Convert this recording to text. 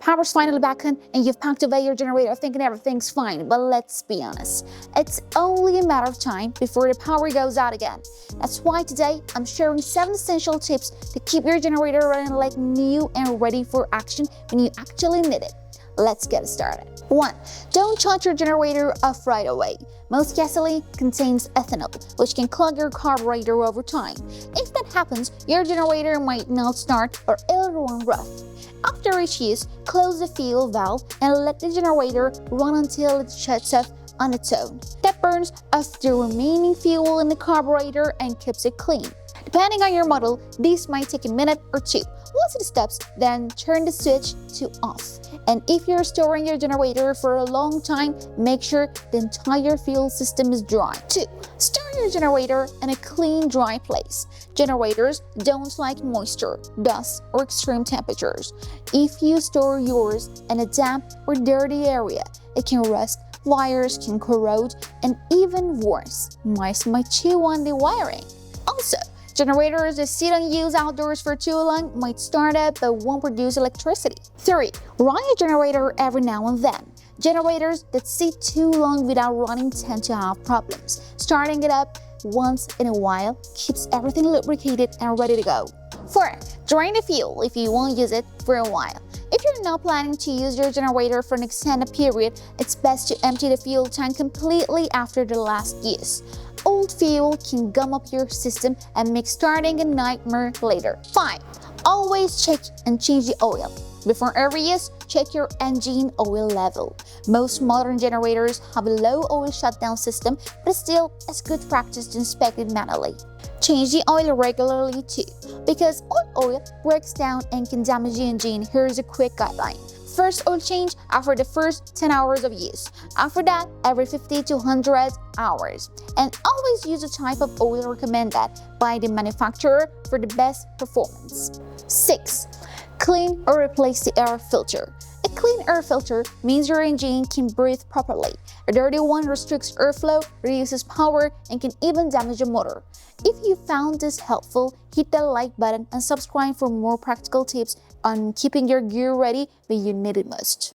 Power's finally back on and you've packed away your generator thinking everything's fine, but let's be honest, it's only a matter of time before the power goes out again. That's why today I'm sharing 7 essential tips to keep your generator running like new and ready for action when you actually need it. Let's get started. 1. Don't shut your generator off right away. Most gasoline contains ethanol, which can clog your carburetor over time. If that happens, your generator might not start or it'll run rough. After each use, close the fuel valve and let the generator run until it shuts off on its own. That burns off the remaining fuel in the carburetor and keeps it clean. Depending on your model, this might take a minute or 2. Once it stops, then turn the switch to off. And if you're storing your generator for a long time, make sure the entire fuel system is dry. 2. Store your generator in a clean, dry place. Generators don't like moisture, dust, or extreme temperatures. If you store yours in a damp or dirty area, it can rust, wires can corrode, and even worse, mice might chew on the wiring. Also, generators that sit unused outdoors for too long might start up but won't produce electricity. 3. Run your generator every now and then. Generators that sit too long without running tend to have problems. Starting it up once in a while keeps everything lubricated and ready to go. 4. Drain the fuel if you won't use it for a while. If you're not planning to use your generator for an extended period, it's best to empty the fuel tank completely after the last use. Old fuel can gum up your system and make starting a nightmare later. 5. Always check and change the oil. Before every use, check your engine oil level. Most modern generators have a low oil shutdown system, but still, it's good practice to inspect it manually. Change the oil regularly too, because oil breaks down and can damage the engine. Here's a quick guideline. First oil change after the first 10 hours of use. After that, every 50 to 100 hours. And always use the type of oil recommended by the manufacturer for the best performance. 6. Clean or replace the air filter. A clean air filter means your engine can breathe properly. A dirty one restricts airflow, reduces power, and can even damage the motor. If you found this helpful, hit the like button and subscribe for more practical tips on keeping your gear ready when you need it most.